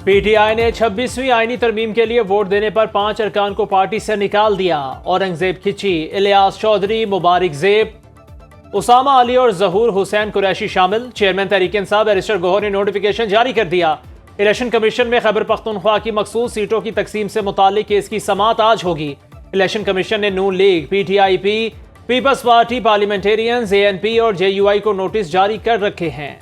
PTI ने 26वीं आईनी तरमीम के लिए वोट देने पर 5 अरकान को पार्टी से निकाल दिया। औरंगजेब खिची, इलियास चौधरी, मुबारक जेब, उसामा अली और जहूर हुसैन कुरैशी शामिल। चेयरमैन तहरीक इंसाफ बैरिस्टर गौहर ने नोटिफिकेशन जारी कर दिया। इलेक्शन कमीशन में खैबर पख्तूनख्वा की मखसूस सीटों की तकसीम से मुताल्लिक केस की समाअत आज होगी। इलेक्शन कमीशन ने Noon League, PTIP, People's Party, Parliamentarians, ANP और जेयूआई को नोटिस जारी कर रखे हैं।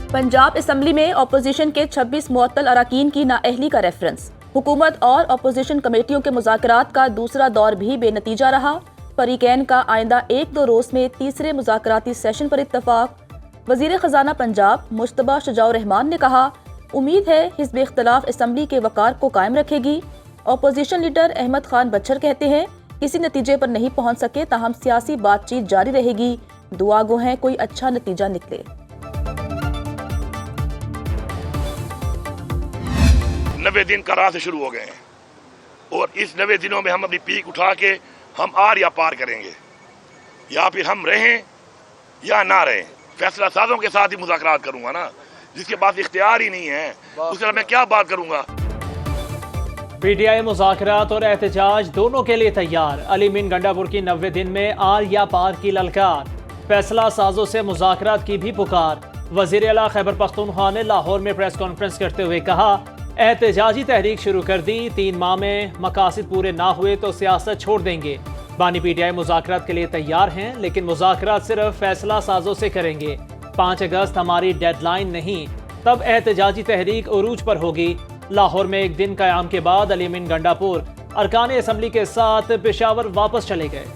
पंजाब असम्बली में अपोजिशन के 26 मुअत्तल अराकीन की नाअहली का रेफरेंस। हुकूमत और अपोजिशन कमेटियों के मुज़ाकरात का दूसरा दौर भी बेनतीजा रहा। फरीकैन का आइंदा 1-2 रोज में तीसरे मुज़ाकराती सेशन पर इत्तफाक। वज़ीर ख़जाना पंजाब मुश्तबा शुजाउर रहमान ने कहा, उम्मीद है हिज़्ब इख्तिलाफ असम्बली के वक़ार को कायम रखेगी। अपोजिशन लीडर अहमद खान बच्चर कहते हैं, किसी नतीजे पर नहीं पहुँच सके ताहम सियासी बातचीत जारी रहेगी। दुआ गो हैं कोई अच्छा नतीजा निकले। 90 दिन करार से शुरू हो गए हैं और इस 90 दिनों में हम अपनी पीक उठा के हम आर या पार करेंगे, या फिर हम रहें या ना रहें। फैसला साजों के साथ ही मुज़ाकरात करूंगा ना, जिसके पास इख्तियार ही नहीं है उससे मैं क्या बात करूंगा। पीटीआई मुज़ाकरात और एहतजाज दोनों के लिए तैयार। अली मीन गंडापुर की 90 दिन में आर या पार की ललकार। फैसला साजों से मुज़ाकरात की भी पुकार। वज़ीर आला खैबर पख्तूनख्वा ने लाहौर में प्रेस कॉन्फ्रेंस करते हुए कहा, एहतजाजी तहरीक शुरू कर दी, 3 माह में मकासद पूरे ना हुए तो सियासत छोड़ देंगे। बानी पीटीआई मुज़ाकरात के लिए तैयार हैं, लेकिन मुज़ाकरात सिर्फ फैसला साजों से करेंगे। 5 अगस्त हमारी डेडलाइन नहीं, तब एहतजाजी तहरीक उरूज पर होगी। लाहौर में एक दिन क़याम के बाद अली मीन गंडापुर अरकान असम्बली के साथ पेशावर वापस चले गए।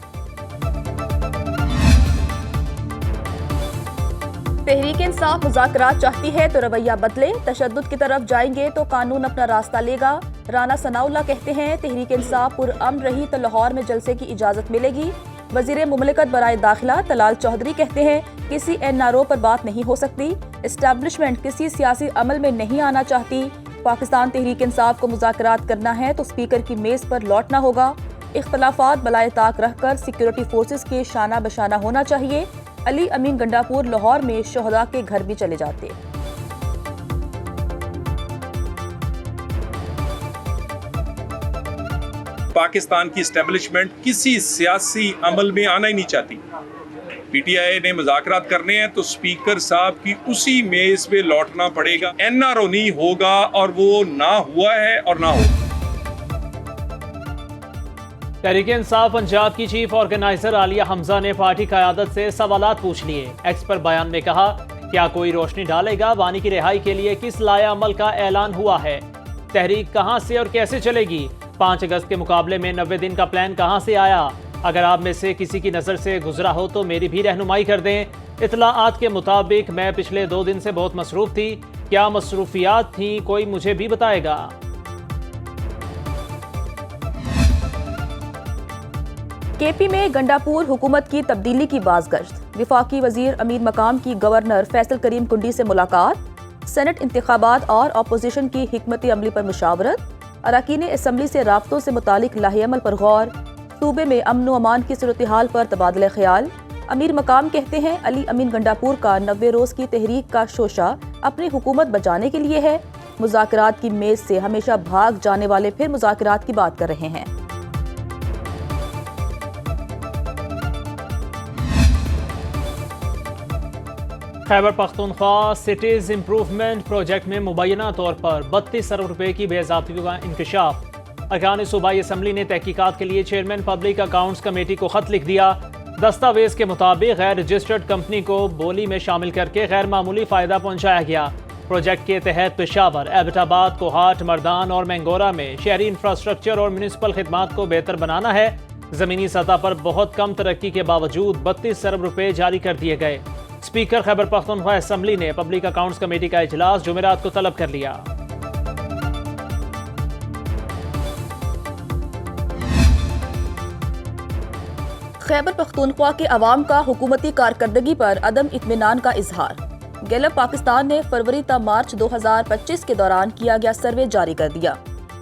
तहरीक इंसाफ मुज़ाकरात चाहती है तो रवैया बदले, तशद्दुद की तरफ जाएंगे तो कानून अपना रास्ता लेगा। राना सनाउल्लाह कहते हैं, तहरीक इंसाफ पुरअमन रही तो लाहौर में जलसे की इजाज़त मिलेगी। वज़ीर मुमलिकत बराए दाखिला तलाल चौधरी कहते हैं, किसी एनआरओ पर बात नहीं हो सकती। इस्टेब्लिशमेंट किसी सियासी अमल में नहीं आना चाहती। पाकिस्तान तहरीक इंसाफ को मुज़ाकरात करना है तो स्पीकर की मेज़ पर लौटना होगा। इख्तलाफात बलाए ताक रखकर सिक्योरिटी फोर्सेस के शाना बशाना होना चाहिए। अली अमीन गंडापुर लाहौर में शोहदा के घर भी चले जाते। पाकिस्तान की एस्टेब्लिशमेंट किसी सियासी अमल में आना ही नहीं चाहती। पीटीआई ने मुज़ाकरात करने हैं तो स्पीकर साहब की उसी मेज पे लौटना पड़ेगा। एनआरओ नहीं होगा और वो ना हुआ है और ना हो। तहरीक इंसाफ पंजाब की चीफ ऑर्गेनाइजर आलिया हमजा ने पार्टी क़यादत से सवालात पूछ लिए। एक्स पर बयान में कहा, क्या कोई रोशनी डालेगा वानी की रिहाई के लिए किस लाया अमल का ऐलान हुआ है? तहरीक कहां से और कैसे चलेगी? 5 अगस्त के मुकाबले में 90 दिन का प्लान कहां से आया? अगर आप में से किसी की नज़र से गुजरा हो तो मेरी भी रहनुमाई कर दें। इतलाआत के मुताबिक मैं पिछले 2 दिन से बहुत मसरूफ़ थी। क्या मसरूफियात थी, कोई मुझे भी बताएगा। केपी में गंडापुर हुकूमत की तब्दीली की बाज़गश्त। विफाकी वजीर अमीर मकाम की गवर्नर फैसल करीम कुंडी से मुलाकात। सेनेट इंतखाबात और अपोजिशन की हिकमत अमली पर मुशावरत। अरकान असम्बली से राब्तों से मुतालिक लाहे अमल पर गौर। सूबे में अमन व अमान की सूरत हाल पर तबादला ख्याल। अमीर मकाम कहते हैं, अली अमीन गंडापुर का 90 रोज़ की तहरीक का शोशा अपनी हुकूमत बचाने के लिए है। मुज़ाकरात की मेज़ से हमेशा भाग जाने वाले फिर मुज़ाकरात की बात कर रहे हैं। Khyber Pakhtunkhwa cities improvement project में मुबैना तौर पर 32 अरब रुपए की बेज़ाब्तियों का इंकशाफ। अरकान सूबाई असम्बली ने तहकीकात के लिए चेयरमैन पब्लिक अकाउंट्स कमेटी को खत लिख दिया। दस्तावेज के मुताबिक गैर रजिस्टर्ड कंपनी को बोली में शामिल करके गैर मामूली फ़ायदा पहुँचाया गया। प्रोजेक्ट के तहत पेशावर, एबटाबाद, कोहाट, मर्दान और मैंगोरा में शहरी इंफ्रास्ट्रक्चर और म्यूनिसिपल खिदमात को बेहतर बनाना है। ज़मीनी सतह पर बहुत कम तरक्की के बावजूद 32 अरब रुपए जारी कर दिए गए। स्पीकर खैबर पख्तूनख्वा असम्बली ने पब्लिक अकाउंट्स कमेटी का इजलास जुमेरात को तलब कर लिया। खैबर पख्तूनख्वा के अवाम का हुकूमती कारकर्दगी पर अदम इत्मीनान का इजहार। गैलप पाकिस्तान ने फरवरी ता मार्च 2025 के दौरान किया गया सर्वे जारी कर दिया।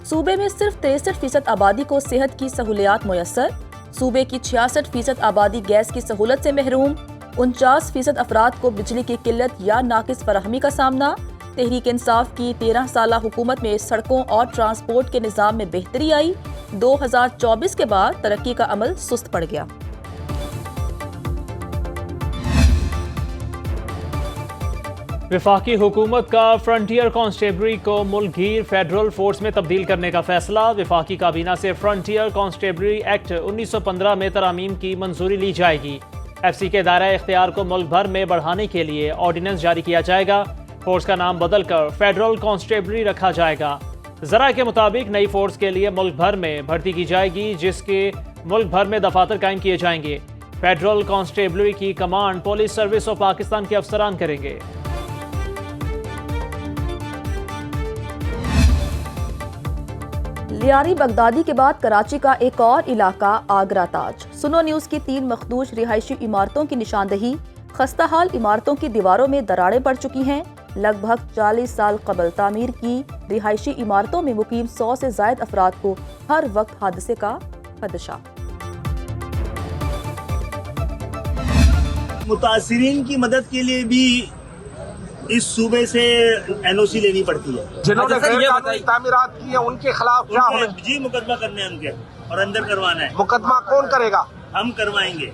सूबे में सिर्फ 63% आबादी को सेहत की सहूलियात मुयस्सर। सूबे की 66% आबादी गैस की सहूलत से महरूम। 49% अफराद को बिजली की किल्लत या नाकिस फराहमी का सामना। तहरीक इंसाफ की 13 साला हुकूमत में सड़कों और ट्रांसपोर्ट के निज़ाम में बेहतरी आई। 2024 के बाद तरक्की का अमल सुस्त पड़ गया। वफाकी हुकूमत का फ्रंटियर कांस्टेबलरी को मुल्कगीर फेडरल फोर्स में तब्दील करने का फैसला। वफाकी काबीना से फ्रंटियर कांस्टेबलरी एक्ट 1915 में तरमीम की मंजूरी ली जाएगी। FC के दायरा इख्तियार को मुल्क भर में बढ़ाने के लिए ऑर्डिनेंस जारी किया जाएगा। फोर्स का नाम बदलकर फेडरल कांस्टेबलरी रखा जाएगा। जरा के मुताबिक नई फोर्स के लिए मुल्क भर में भर्ती की जाएगी, जिसके मुल्क भर में दफातर कायम किए जाएंगे। फेडरल कांस्टेबलरी की command police service of Pakistan के अफसरान करेंगे। लियारी बगदादी के बाद कराची का एक और इलाका आगरा ताज। सुनो न्यूज की 3 मखदूश रिहायशी इमारतों की निशानदही। खस्ता हाल इमारतों की दीवारों में दरारें पड़ चुकी हैं। लगभग 40 साल कबल तामीर की रिहायशी इमारतों में मुकीम 100 से जायद अफराद को हर वक्त हादसे का खदशा। मुतासिरीन की मदद के लिए भी इस सूबे से NOC लेनी पड़ती है। जिन्होंने गैरकानूनी तामीरात की है उनके खिलाफ क्या होना? जी मुकदमा करने हैं उनके और अंदर करवाना है। मुकदमा कौन करेगा? हम करवाएंगे।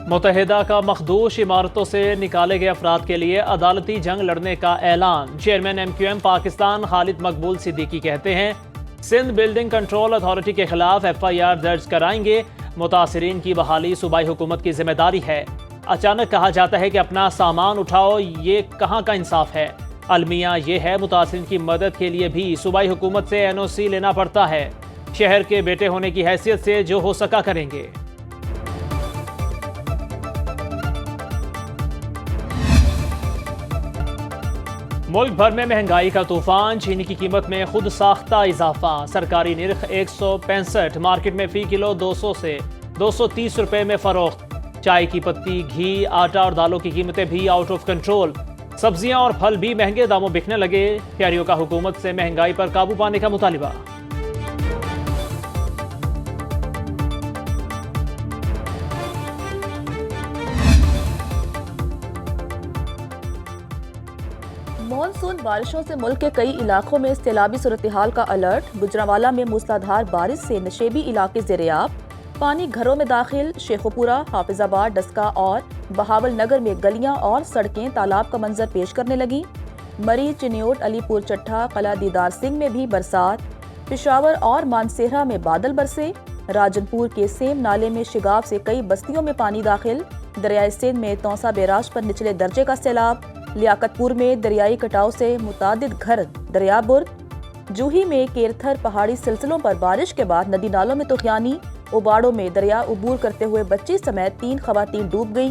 मुत्तहिदा का मखदूश इमारतों से निकाले गए अफराद के लिए अदालती जंग लड़ने का ऐलान। चेयरमैन MQM पाकिस्तान खालिद मकबूल सिद्दीकी कहते हैं, सिंध बिल्डिंग कंट्रोल अथॉरिटी के खिलाफ FIR दर्ज कराएंगे। मुतासिरीन की बहाली सूबाई हुकूमत की जिम्मेदारी है। अचानक कहा जाता है कि अपना सामान उठाओ, ये कहाँ का इंसाफ है। अलमिया ये है, मुतासिरीन की मदद के लिए भी सूबाई हुकूमत से NOC लेना पड़ता है। शहर के बेटे होने की हैसियत से जो हो सका करेंगे। मुल्क भर में महंगाई का तूफान। चीनी की कीमत में खुद साख्ता इजाफा। सरकारी निर्ख 165, मार्केट में फी किलो 200 से 230 रुपए में फरोख्त। चाय की पत्ती, घी, आटा और दालों की कीमतें भी आउट ऑफ कंट्रोल। सब्जियां और फल भी महंगे दामों बिकने लगे। शहरियों का हुकूमत से महंगाई पर काबू पाने का मुतालिबा। मॉनसून बारिशों से मुल्क के कई इलाकों में सैलाबी सूरत हाल का अलर्ट। गुजरांवाला में मूसलाधार बारिश से नशेबी इलाके ज़ेर-ए-आब। पानी घरों में दाखिल। शेखुपुरा, हाफिजाबाद, डस्का और बहावल नगर में गलियां और सड़कें तालाब का मंजर पेश करने लगी। मरी, चिन्योट, अलीपुर चट्टा, कला दीदार सिंह में भी बरसात। पेशावर और मानसेरा में बादल बरसे। राजनपुर के सेम नाले में शिगाफ से कई बस्तियों में पानी दाखिल। दरियाए सिंध में तौसा बैराज पर निचले दर्जे का सैलाब। लियाकतपुर में दरियाई कटाव से मुतादिद घर दरियाबुर्द। जूही में केरथर पहाड़ी सिलसिलों पर बारिश के बाद नदी नालों में तुगयानी। उबाड़ो में दरिया उबूर करते हुए बच्ची समेत 3 खवातीन डूब गई।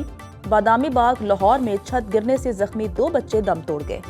बादामी बाग लाहौर में छत गिरने से जख्मी 2 बच्चे दम तोड़ गए।